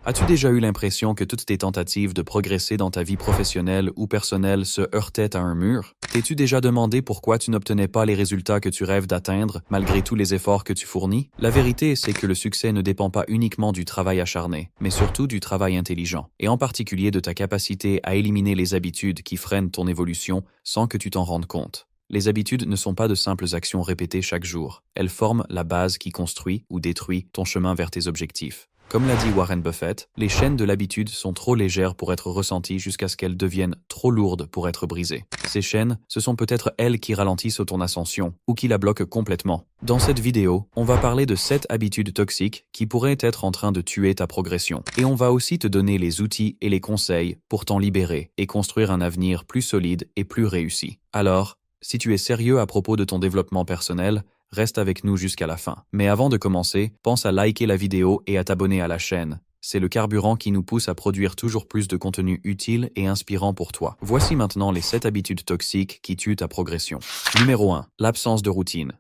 As-tu déjà eu l'impression que toutes tes tentatives de progresser dans ta vie professionnelle ou personnelle se heurtaient à un mur? T'es-tu déjà demandé pourquoi tu n'obtenais pas les résultats que tu rêves d'atteindre malgré tous les efforts que tu fournis? La vérité, c'est que le succès ne dépend pas uniquement du travail acharné, mais surtout du travail intelligent, et en particulier de ta capacité à éliminer les habitudes qui freinent ton évolution sans que tu t'en rendes compte. Les habitudes ne sont pas de simples actions répétées chaque jour. Elles forment la base qui construit ou détruit ton chemin vers tes objectifs. Comme l'a dit Warren Buffett, les chaînes de l'habitude sont trop légères pour être ressenties jusqu'à ce qu'elles deviennent trop lourdes pour être brisées. Ces chaînes, ce sont peut-être elles qui ralentissent ton ascension ou qui la bloquent complètement. Dans cette vidéo, on va parler de 7 habitudes toxiques qui pourraient être en train de tuer ta progression. Et on va aussi te donner les outils et les conseils pour t'en libérer et construire un avenir plus solide et plus réussi. Alors, si tu es sérieux à propos de ton développement personnel, reste avec nous jusqu'à la fin. Mais avant de commencer, pense à liker la vidéo et à t'abonner à la chaîne. C'est le carburant qui nous pousse à produire toujours plus de contenu utile et inspirant pour toi. Voici maintenant les 7 habitudes toxiques qui tuent ta progression. Numéro 1. L'absence de routine.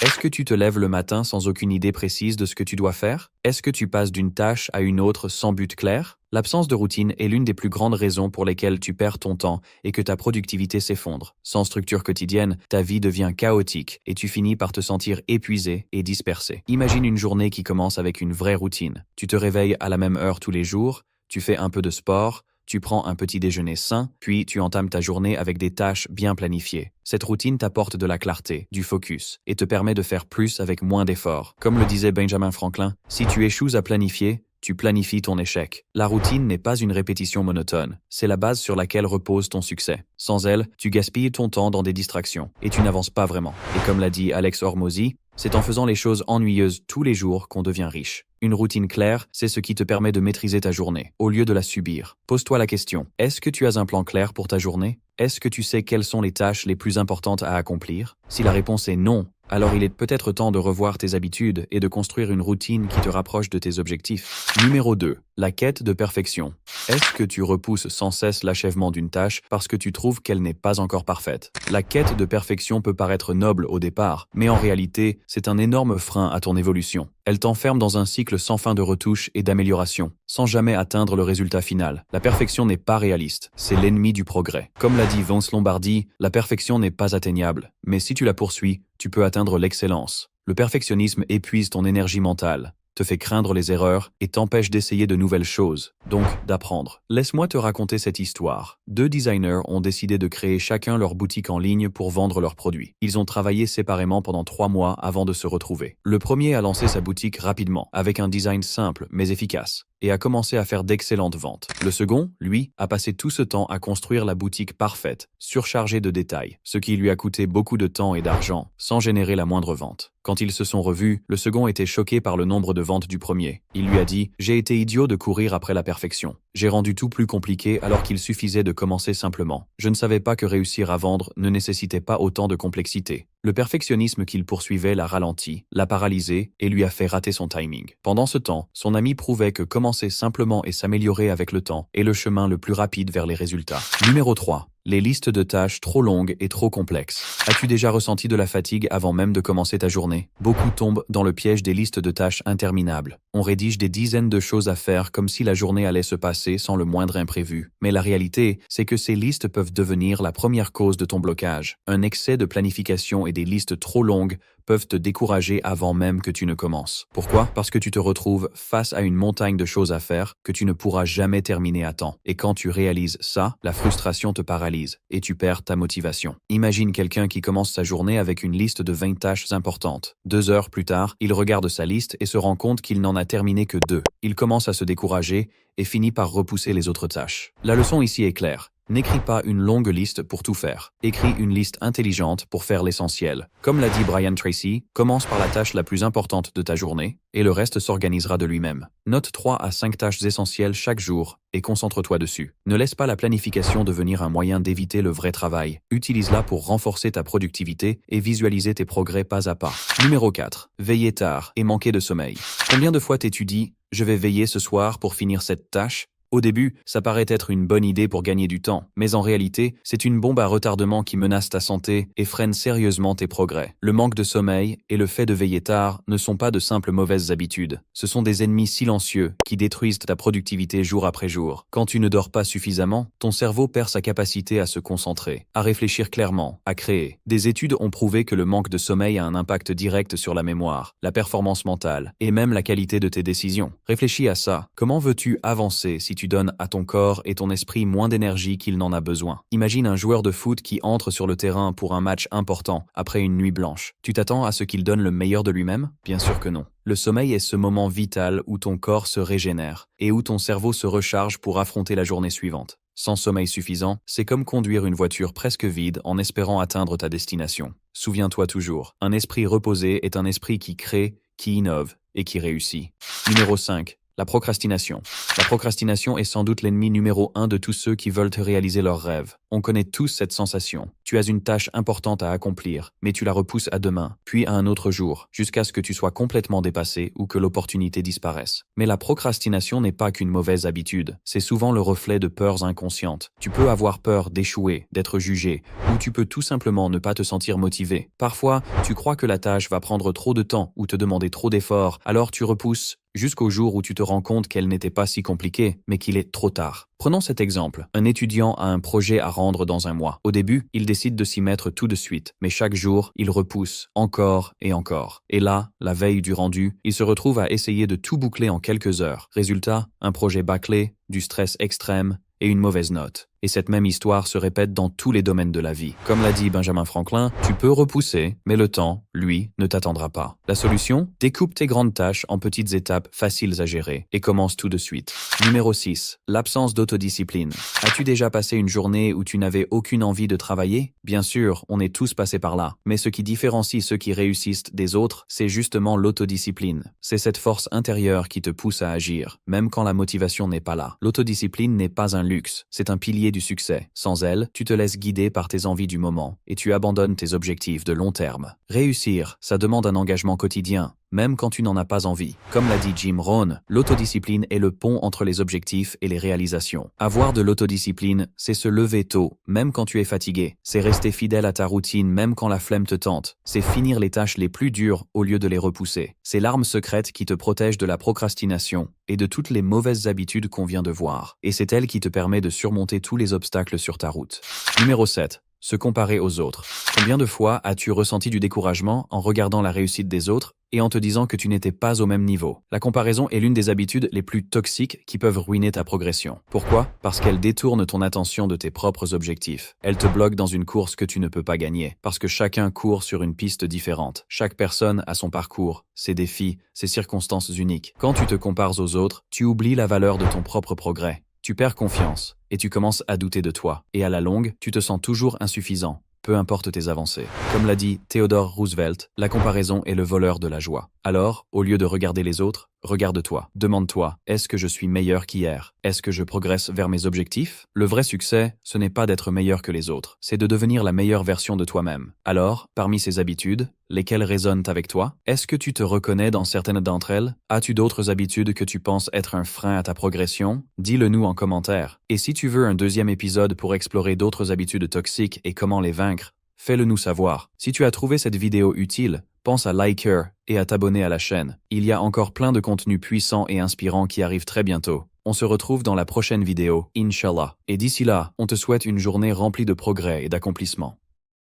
Est-ce que tu te lèves le matin sans aucune idée précise de ce que tu dois faire? Est-ce que tu passes d'une tâche à une autre sans but clair? L'absence de routine est l'une des plus grandes raisons pour lesquelles tu perds ton temps et que ta productivité s'effondre. Sans structure quotidienne, ta vie devient chaotique et tu finis par te sentir épuisé et dispersé. Imagine une journée qui commence avec une vraie routine. Tu te réveilles à la même heure tous les jours, tu fais un peu de sport, tu prends un petit déjeuner sain, puis tu entames ta journée avec des tâches bien planifiées. Cette routine t'apporte de la clarté, du focus, et te permet de faire plus avec moins d'efforts. Comme le disait Benjamin Franklin, si tu échoues à planifier, tu planifies ton échec. La routine n'est pas une répétition monotone, c'est la base sur laquelle repose ton succès. Sans elle, tu gaspilles ton temps dans des distractions, et tu n'avances pas vraiment. Et comme l'a dit Alex Hormozy, c'est en faisant les choses ennuyeuses tous les jours qu'on devient riche. Une routine claire, c'est ce qui te permet de maîtriser ta journée, au lieu de la subir. Pose-toi la question, est-ce que tu as un plan clair pour ta journée? Est-ce que tu sais quelles sont les tâches les plus importantes à accomplir? Si la réponse est non, alors il est peut-être temps de revoir tes habitudes et de construire une routine qui te rapproche de tes objectifs. Numéro 2. La quête de perfection. Est-ce que tu repousses sans cesse l'achèvement d'une tâche parce que tu trouves qu'elle n'est pas encore parfaite? La quête de perfection peut paraître noble au départ, mais en réalité, c'est un énorme frein à ton évolution. Elle t'enferme dans un cycle sans fin de retouches et d'amélioration, sans jamais atteindre le résultat final. La perfection n'est pas réaliste, c'est l'ennemi du progrès. Comme l'a dit Vince Lombardi, la perfection n'est pas atteignable, mais si tu la poursuis, tu peux atteindre l'excellence. Le perfectionnisme épuise ton énergie mentale, te fait craindre les erreurs et t'empêche d'essayer de nouvelles choses, donc d'apprendre. Laisse-moi te raconter cette histoire. 2 designers ont décidé de créer chacun leur boutique en ligne pour vendre leurs produits. Ils ont travaillé séparément pendant 3 mois avant de se retrouver. Le premier a lancé sa boutique rapidement, avec un design simple mais efficace, et a commencé à faire d'excellentes ventes. Le second, lui, a passé tout ce temps à construire la boutique parfaite, surchargée de détails, ce qui lui a coûté beaucoup de temps et d'argent, sans générer la moindre vente. Quand ils se sont revus, le second était choqué par le nombre de ventes du premier. Il lui a dit « J'ai été idiot de courir après la perfection. J'ai rendu tout plus compliqué alors qu'il suffisait de commencer simplement. Je ne savais pas que réussir à vendre ne nécessitait pas autant de complexité. Le perfectionnisme qu'il poursuivait l'a ralenti, l'a paralysé et lui a fait rater son timing. Pendant ce temps, son ami prouvait que commencer simplement et s'améliorer avec le temps est le chemin le plus rapide vers les résultats. Numéro 3. Les listes de tâches trop longues et trop complexes. As-tu déjà ressenti de la fatigue avant même de commencer ta journée? Beaucoup tombent dans le piège des listes de tâches interminables. On rédige des dizaines de choses à faire comme si la journée allait se passer sans le moindre imprévu. Mais la réalité, c'est que ces listes peuvent devenir la première cause de ton blocage. Un excès de planification et des listes trop longues peuvent te décourager avant même que tu ne commences. Pourquoi? Parce que tu te retrouves face à une montagne de choses à faire que tu ne pourras jamais terminer à temps. Et quand tu réalises ça, la frustration te paralyse et tu perds ta motivation. Imagine quelqu'un qui commence sa journée avec une liste de 20 tâches importantes. 2 heures plus tard, il regarde sa liste et se rend compte qu'il n'en a terminé que 2. Il commence à se décourager et finit par repousser les autres tâches. La leçon ici est claire. N'écris pas une longue liste pour tout faire. Écris une liste intelligente pour faire l'essentiel. Comme l'a dit Brian Tracy, commence par la tâche la plus importante de ta journée et le reste s'organisera de lui-même. Note 3 à 5 tâches essentielles chaque jour et concentre-toi dessus. Ne laisse pas la planification devenir un moyen d'éviter le vrai travail. Utilise-la pour renforcer ta productivité et visualiser tes progrès pas à pas. Numéro 4. Veiller tard et manquer de sommeil. Combien de fois t'es-tu dit « Je vais veiller ce soir pour finir cette tâche » Au début, ça paraît être une bonne idée pour gagner du temps, mais en réalité, c'est une bombe à retardement qui menace ta santé et freine sérieusement tes progrès. Le manque de sommeil et le fait de veiller tard ne sont pas de simples mauvaises habitudes. Ce sont des ennemis silencieux qui détruisent ta productivité jour après jour. Quand tu ne dors pas suffisamment, ton cerveau perd sa capacité à se concentrer, à réfléchir clairement, à créer. Des études ont prouvé que le manque de sommeil a un impact direct sur la mémoire, la performance mentale et même la qualité de tes décisions. Réfléchis à ça. Comment veux-tu avancer si tu donnes à ton corps et ton esprit moins d'énergie qu'il n'en a besoin? Imagine un joueur de foot qui entre sur le terrain pour un match important après une nuit blanche. Tu t'attends à ce qu'il donne le meilleur de lui-même? Bien sûr que non. Le sommeil est ce moment vital où ton corps se régénère et où ton cerveau se recharge pour affronter la journée suivante. Sans sommeil suffisant, c'est comme conduire une voiture presque vide en espérant atteindre ta destination. Souviens-toi toujours, un esprit reposé est un esprit qui crée, qui innove et qui réussit. Numéro 5. La procrastination. La procrastination est sans doute l'ennemi numéro 1 de tous ceux qui veulent réaliser leurs rêves. On connaît tous cette sensation. Tu as une tâche importante à accomplir, mais tu la repousses à demain, puis à un autre jour, jusqu'à ce que tu sois complètement dépassé ou que l'opportunité disparaisse. Mais la procrastination n'est pas qu'une mauvaise habitude, c'est souvent le reflet de peurs inconscientes. Tu peux avoir peur d'échouer, d'être jugé, ou tu peux tout simplement ne pas te sentir motivé. Parfois, tu crois que la tâche va prendre trop de temps ou te demander trop d'efforts, alors tu repousses jusqu'au jour où tu te rends compte qu'elle n'était pas si compliquée, mais qu'il est trop tard. Prenons cet exemple. Un étudiant a un projet à rendre dans un mois. Au début, il décide de s'y mettre tout de suite, mais chaque jour, il repousse encore et encore. Et là, la veille du rendu, il se retrouve à essayer de tout boucler en quelques heures. Résultat, un projet bâclé, du stress extrême et une mauvaise note. Et cette même histoire se répète dans tous les domaines de la vie. Comme l'a dit Benjamin Franklin, tu peux repousser, mais le temps, lui, ne t'attendra pas. La solution? Découpe tes grandes tâches en petites étapes faciles à gérer et commence tout de suite. Numéro 6. L'absence d'autodiscipline. As-tu déjà passé une journée où tu n'avais aucune envie de travailler? Bien sûr, on est tous passés par là. Mais ce qui différencie ceux qui réussissent des autres, c'est justement l'autodiscipline. C'est cette force intérieure qui te pousse à agir, même quand la motivation n'est pas là. L'autodiscipline n'est pas un luxe, c'est un pilier du succès. Sans elle, tu te laisses guider par tes envies du moment et tu abandonnes tes objectifs de long terme. Réussir, ça demande un engagement quotidien, même quand tu n'en as pas envie. Comme l'a dit Jim Rohn, l'autodiscipline est le pont entre les objectifs et les réalisations. Avoir de l'autodiscipline, c'est se lever tôt, même quand tu es fatigué. C'est rester fidèle à ta routine, même quand la flemme te tente. C'est finir les tâches les plus dures au lieu de les repousser. C'est l'arme secrète qui te protège de la procrastination et de toutes les mauvaises habitudes qu'on vient de voir. Et c'est elle qui te permet de surmonter tous les obstacles sur ta route. Numéro 7. Se comparer aux autres. Combien de fois as-tu ressenti du découragement en regardant la réussite des autres et en te disant que tu n'étais pas au même niveau? La comparaison est l'une des habitudes les plus toxiques qui peuvent ruiner ta progression. Pourquoi? Parce qu'elle détourne ton attention de tes propres objectifs. Elle te bloque dans une course que tu ne peux pas gagner, parce que chacun court sur une piste différente. Chaque personne a son parcours, ses défis, ses circonstances uniques. Quand tu te compares aux autres, tu oublies la valeur de ton propre progrès. Tu perds confiance et tu commences à douter de toi. Et à la longue, tu te sens toujours insuffisant, peu importe tes avancées. Comme l'a dit Theodore Roosevelt, la comparaison est le voleur de la joie. Alors, au lieu de regarder les autres, regarde-toi. Demande-toi, est-ce que je suis meilleur qu'hier? Est-ce que je progresse vers mes objectifs? Le vrai succès, ce n'est pas d'être meilleur que les autres, c'est de devenir la meilleure version de toi-même. Alors, parmi ces habitudes, lesquelles résonnent avec toi? Est-ce que tu te reconnais dans certaines d'entre elles? As-tu d'autres habitudes que tu penses être un frein à ta progression? Dis-le nous en commentaire. Et si tu veux un deuxième épisode pour explorer d'autres habitudes toxiques et comment les vaincre, fais-le nous savoir. Si tu as trouvé cette vidéo utile, pense à liker et à t'abonner à la chaîne. Il y a encore plein de contenus puissants et inspirants qui arrivent très bientôt. On se retrouve dans la prochaine vidéo, Inch'Allah. Et d'ici là, on te souhaite une journée remplie de progrès et d'accomplissement.